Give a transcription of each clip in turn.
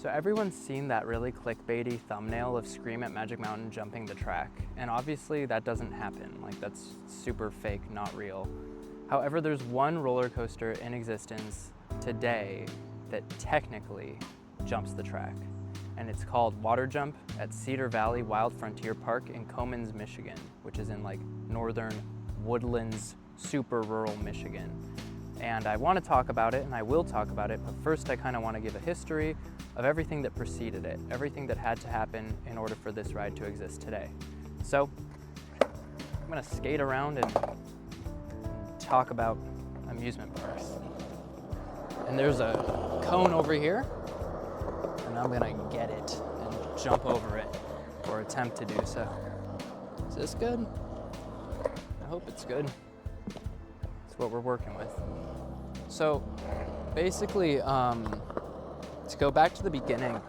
So everyone's seen that really clickbaity thumbnail of Scream at Magic Mountain jumping the track, and obviously that doesn't happen. Like, that's super fake, not real. However, there's one roller coaster in existence today that technically jumps the track, and it's called Water Jump at Cedar Valley Wild Frontier Park in Comins, Michigan, which is in like northern woodlands, super rural Michigan. And I want to talk about it, and I will talk about it, but first I kind of want to give a history of everything that preceded it, everything that had to happen in order for this ride to exist today. So I'm going to skate around and talk about amusement parks. And there's a cone over here, and I'm going to get it and jump over it, or attempt to do so. Is this good? I hope it's good. It's what we're working with. So basically, to go back to the beginning,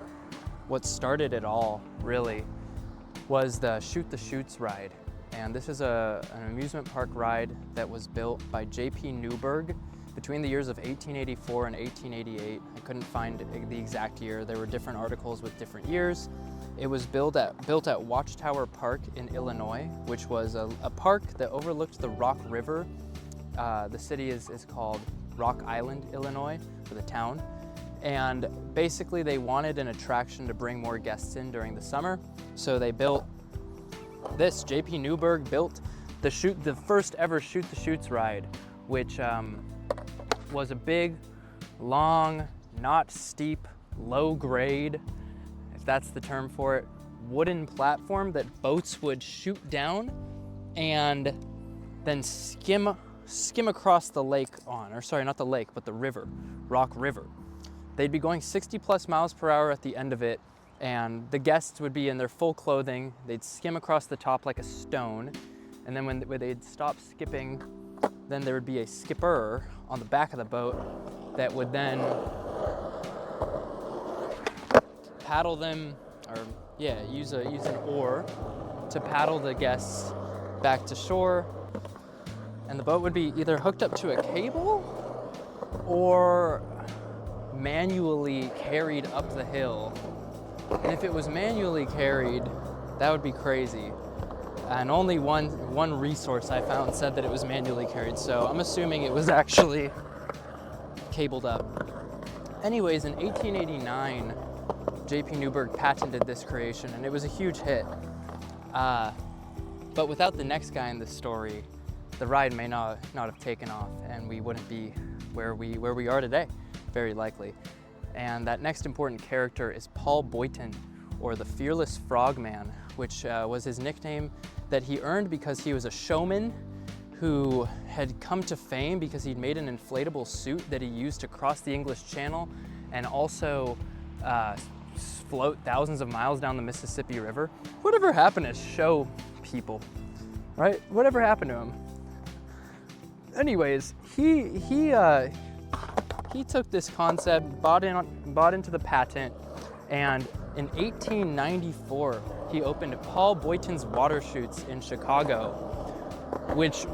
what started it all really was the Shoot the Chutes ride. And this is an amusement park ride that was built by J.P. Newberg between the years of 1884 and 1888. I couldn't find the exact year. There were different articles with different years. It was built at Watchtower Park in Illinois, which was a park that overlooked the Rock River. The city is called Rock Island, Illinois, for the town. And basically they wanted an attraction to bring more guests in during the summer. So they built this. J.P. Newberg built the first ever Shoot the Chutes ride, which was a big, long, not steep, low grade, if that's the term for it, wooden platform that boats would shoot down and then skim across the lake on, or sorry, not the lake, but the river, Rock River. They'd be going 60 plus miles per hour at the end of it, and the guests would be in their full clothing. They'd skim across the top like a stone, and then when they'd stop skipping, then there would be a skipper on the back of the boat that would then paddle them, or use an oar to paddle the guests back to shore. And the boat would be either hooked up to a cable or manually carried up the hill. And if it was manually carried, that would be crazy. And only one resource I found said that it was manually carried, so I'm assuming it was actually cabled up. Anyways, in 1889, J.P. Newberg patented this creation, and it was a huge hit. But without the next guy in the story, the ride may not have taken off, and we wouldn't be where we are today, very likely. And that next important character is Paul Boyton, or the Fearless Frogman, which was his nickname that he earned because he was a showman who had come to fame because he'd made an inflatable suit that he used to cross the English Channel and also float thousands of miles down the Mississippi River. Whatever happened to show people, right? Whatever happened to him? Anyways, he took this concept, bought into the patent, and in 1894 he opened Paul Boyton's Water Chutes in Chicago, which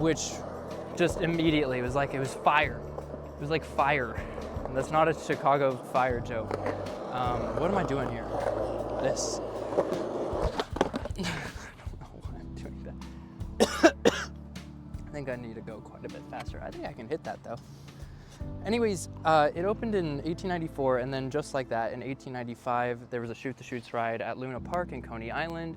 just immediately was like, it was fire. It was like fire. And that's not a Chicago fire joke. What am I doing here? This. I don't know why I'm doing that. I think I need to go quite a bit faster. I think I can hit that though. Anyways, it opened in 1894, and then just like that, in 1895, there was a Shoot the Chutes ride at Luna Park in Coney Island.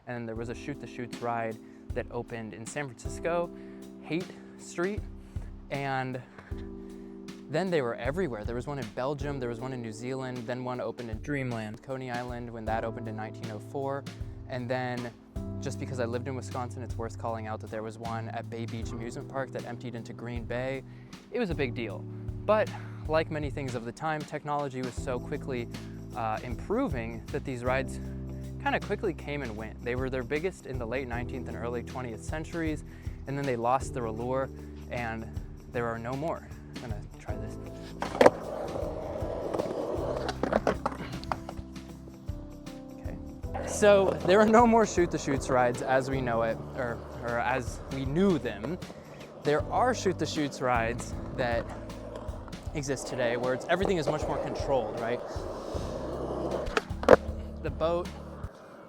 And there was a Shoot the Chutes ride that opened in San Francisco, Haight Street, and then they were everywhere. There was one in Belgium, there was one in New Zealand, then one opened in Dreamland, Coney Island, when that opened in 1904. And then, just because I lived in Wisconsin, it's worth calling out that there was one at Bay Beach Amusement Park that emptied into Green Bay. It was a big deal. But like many things of the time, technology was so quickly improving that these rides kind of quickly came and went. They were their biggest in the late 19th and early 20th centuries, and then they lost their allure, and there are no more. I'm gonna try this. Okay. So there are no more Shoot the Chutes rides as we know it, or as we knew them. There are Shoot the Chutes rides that exist today where everything is much more controlled, right? The boat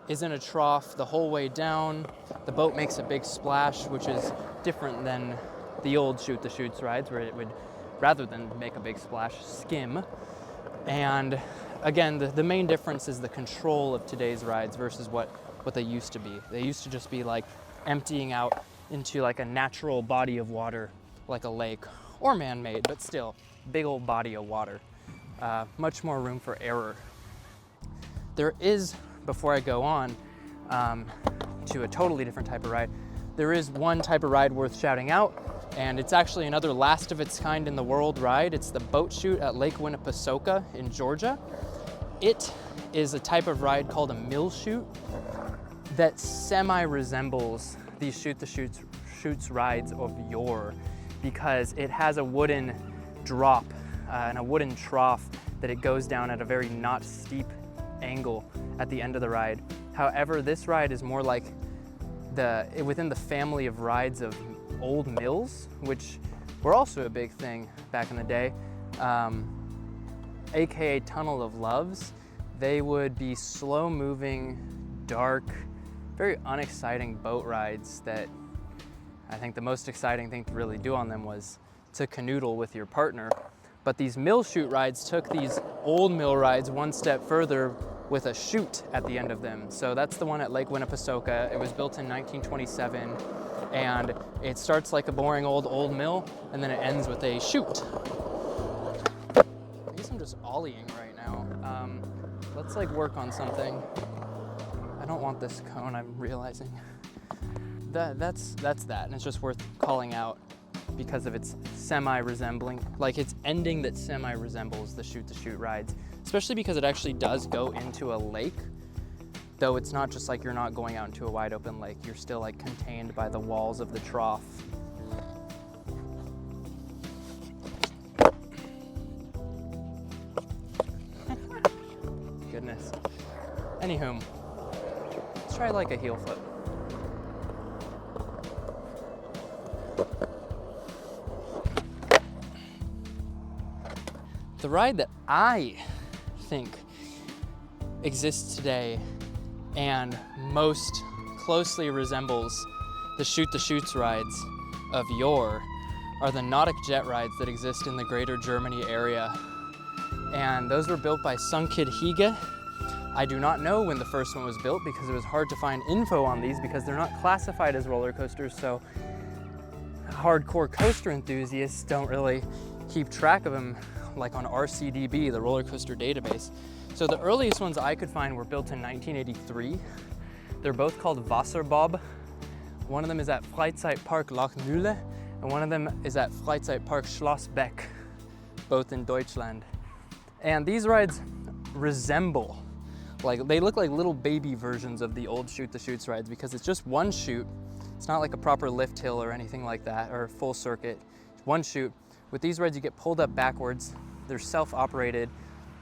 is in a trough the whole way down. The boat makes a big splash, which is different than the old Shoot the Chutes rides where it would, rather than make a big splash, skim. And again, the main difference is the control of today's rides versus what they used to be. They used to just be like emptying out into like a natural body of water, like a lake, or man-made, but still, big old body of water. Much more room for error. There is, before I go on to a totally different type of ride, there is one type of ride worth shouting out, and it's actually another last of its kind in the world ride. It's the boat chute at Lake Winnipesaukee in Georgia. It is a type of ride called a mill chute that semi-resembles these Shoot the Chutes rides of yore, because it has a wooden drop and a wooden trough that it goes down at a very not steep angle at the end of the ride. However, this ride is more like within the family of rides of old mills, which were also a big thing back in the day, aka Tunnel of Loves. They would be slow moving, dark, very unexciting boat rides that I think the most exciting thing to really do on them was to canoodle with your partner. But these mill chute rides took these old mill rides one step further with a chute at the end of them. So that's the one at Lake Winnipesaukee. It was built in 1927, and it starts like a boring old mill, and then it ends with a chute. I guess I'm just ollieing right now. Let's like work on something. I don't want this cone, I'm realizing. That's that, and it's just worth calling out because of its semi-resembling, like its ending that semi-resembles the Shoot the Chute rides, especially because it actually does go into a lake, though it's not just like you're not going out into a wide open lake, you're still like contained by the walls of the trough. Goodness. Anywho, let's try like a heel flip. The ride that I think exists today and most closely resembles the Shoot the Chutes rides of yore are the Nautic Jet rides that exist in the greater Germany area. And those were built by Sunkid Hige. I do not know when the first one was built because it was hard to find info on these because they're not classified as roller coasters, so hardcore coaster enthusiasts don't really keep track of them like on RCDB, the roller coaster database. So the earliest ones I could find were built in 1983. They're both called Wasserbob. One of them is at Freizeitpark Lochmühle, and one of them is at Freizeitpark Schlossbeck, both in Deutschland. And these rides resemble, like they look like little baby versions of the old Shoot the Chutes rides because it's just one chute. It's not like a proper lift hill or anything like that, or full circuit. It's one chute. With these rides, you get pulled up backwards. They're self-operated,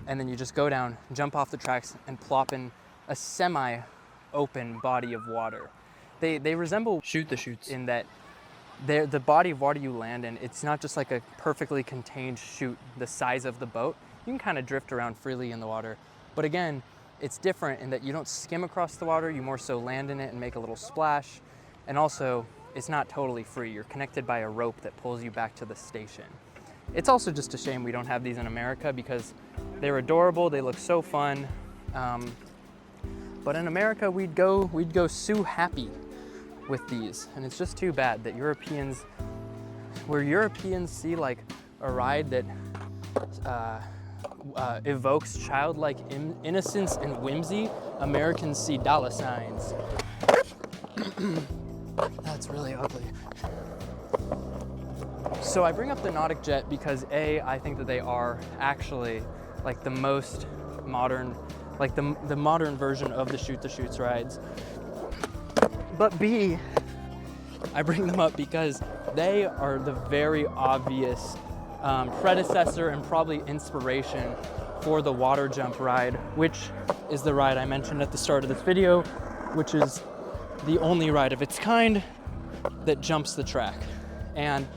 and then you just go down, jump off the tracks, and plop in a semi-open body of water. They resemble Shoot the Chutes in that the body of water you land in, it's not just like a perfectly contained chute the size of the boat. You can kind of drift around freely in the water. But again, it's different in that you don't skim across the water, you more so land in it and make a little splash. And also, it's not totally free. You're connected by a rope that pulls you back to the station. It's also just a shame we don't have these in America because they're adorable, they look so fun. But in America, we'd go so happy with these. And it's just too bad that where Europeans see like a ride that evokes childlike innocence and whimsy, Americans see dollar signs. That's really ugly. So I bring up the Nautic Jet because I think that they are actually like the most modern, like the modern version of the Shoot the Chutes rides. But B, I bring them up because they are the very obvious predecessor and probably inspiration for the water jump ride, which is the ride I mentioned at the start of this video, which is the only ride of its kind that jumps the track. And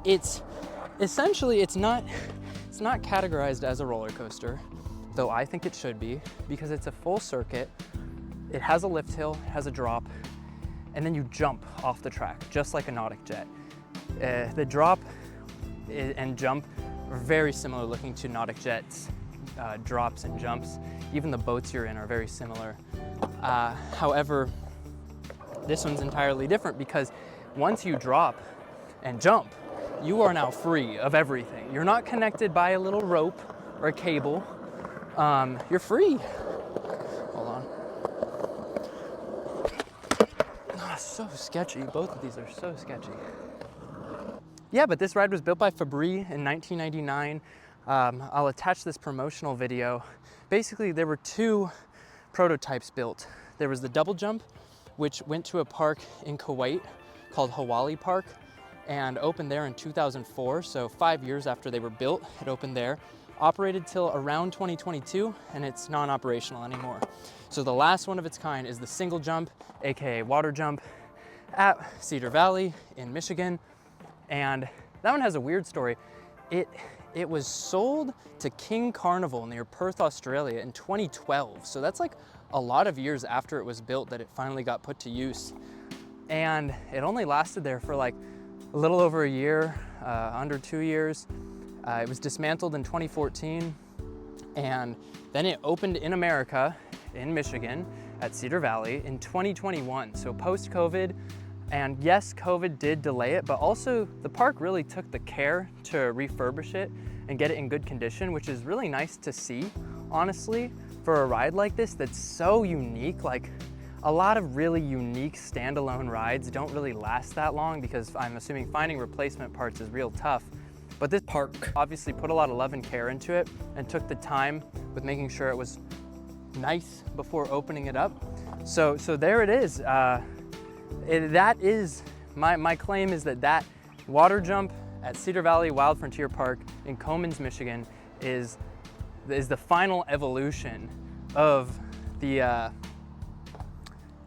it's essentially, it's not categorized as a roller coaster, though I think it should be, because it's a full circuit. It has a lift hill, it has a drop, and then you jump off the track, just like a Nautic Jet. The drop and jump are very similar looking to Nautic Jet's drops and jumps. Even the boats you're in are very similar. However, this one's entirely different because once you drop and jump, you are now free of everything. You're not connected by a little rope or a cable. You're free. Hold on. Oh, so sketchy. Both of these are so sketchy. Yeah, but this ride was built by Fabry in 1999. I'll attach this promotional video. Basically, there were two prototypes built. There was the double jump, which went to a park in Kuwait called Hawali Park and opened there in 2004. So 5 years after they were built, it opened there. Operated till around 2022, and it's non-operational anymore. So the last one of its kind is the single jump, AKA water jump, at Cedar Valley in Michigan. And that one has a weird story. It was sold to King Carnival near Perth, Australia in 2012. So that's like a lot of years after it was built that it finally got put to use. And it only lasted there for like a little over a year, under 2 years. It was dismantled in 2014. And then it opened in America, in Michigan, at Cedar Valley in 2021. So post-COVID. And yes, COVID did delay it, but also the park really took the care to refurbish it and get it in good condition, which is really nice to see, honestly, for a ride like this that's so unique. Like a lot of really unique standalone rides don't really last that long because I'm assuming finding replacement parts is real tough. But this park obviously put a lot of love and care into it and took the time with making sure it was nice before opening it up. So there it is. That is, my claim is that water jump at Cedar Valley Wild Frontier Park in Comins, Michigan is the final evolution of the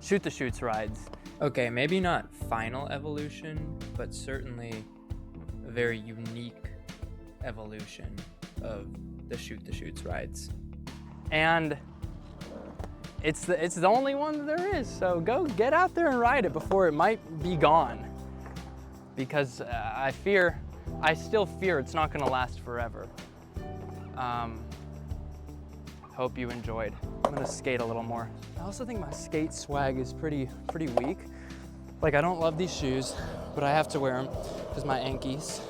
Shoot the Chutes rides. Okay, maybe not final evolution, but certainly a very unique evolution of the Shoot the Chutes rides. And it's the only one that there is, so go get out there and ride it before it might be gone. Because I still fear it's not gonna last forever. Hope you enjoyed. I'm gonna skate a little more. I also think my skate swag is pretty weak. Like I don't love these shoes, but I have to wear them because my ankies.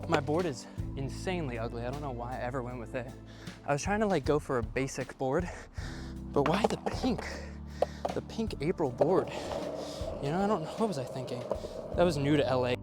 My board is insanely ugly. I don't know why I ever went with it. I was trying to like go for a basic board, but why the pink April board? You know, I don't know, what was I thinking? That was new to LA.